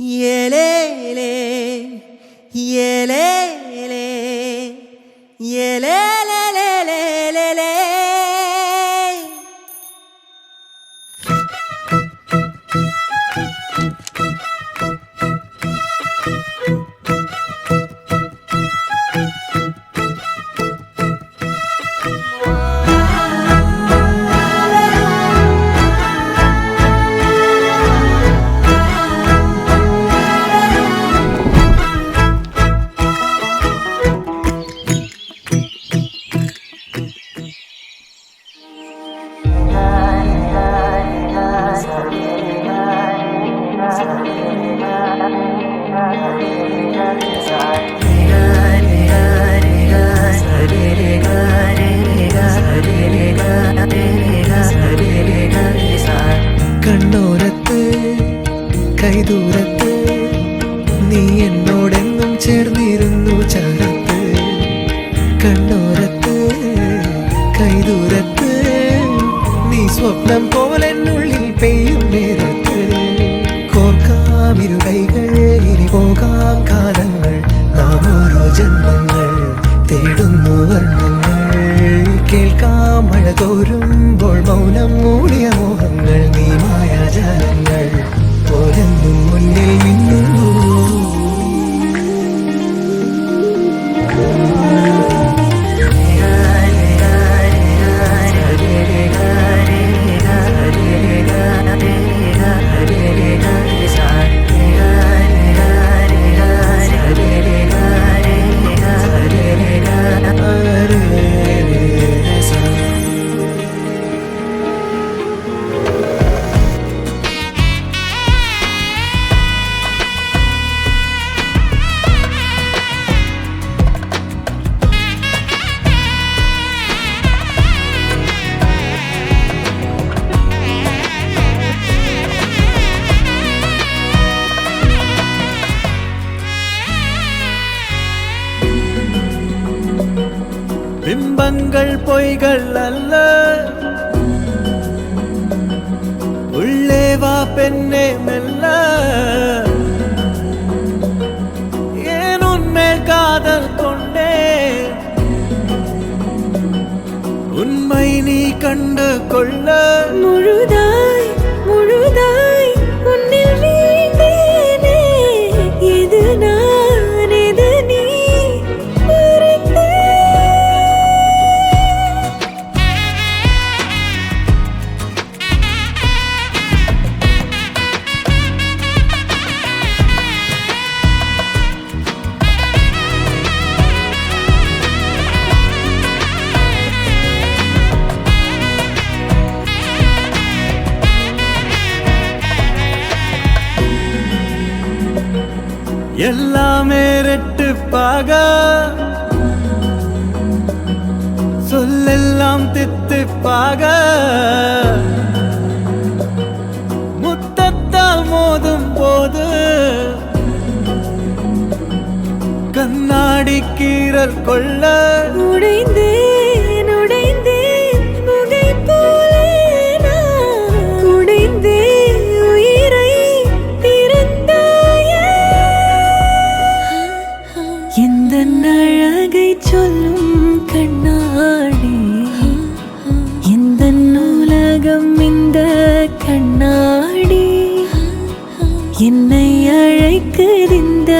Yelele, yelele, yelelelelelele. കണ്ണോരത്ത് കൈദൂരത്ത് നീ എന്നോടെന്നും ചേർന്നിരുന്നു ചാരത്ത് കണ്ണോരത്ത് കൈദൂരത്ത് നീ സ്വപ്നം പോലെന്നുള്ളിൽ പെയ്യും നേരത്ത് കോർക്കാം ഇരു കൈകൾ ഇനി പോകാം കാലങ്ങൾ നാം ഓരോ ജന്മങ്ങൾ തേടുന്നു വർണ്ണങ്ങൾ കേൾക്കാം മഴ തോരുമ്പോൾ മൗനം മൂടിയ മോഹങ്ങൾ നീ മായാജാലങ്ങൾ പോലെന്നും മുന്നിൽ മിന്നുന്നു பிம்பங்கள் பொய்கள் அல்ல உள்ளே வா பெண்ணே மெல்ல ஏன் உன்மேல் காதல் கொண்டே உண்மை நீ கண்டு கொள்ள முழுதாய் முழுதாய் உன்னில் வீழ்ந்தேனே இது நான் இது நீ மறந்தே எல்லாமே ரெட்டுப்பாக சொல்லெல்லாம் தித்திப்பாக முத்தத்தால் மோதும் போது கண்ணாடி கீறல் கொள்ள உடைந்தேன் உடைந்தேன் புகை போலே நான் உடைந்தேன் உயிரை திறந்தாயே எந்த அழகை சொல்லும் கண்ணாடி எந்த உலகம் இந்த கண்ணாடி என்னை அழைக்குது இந்த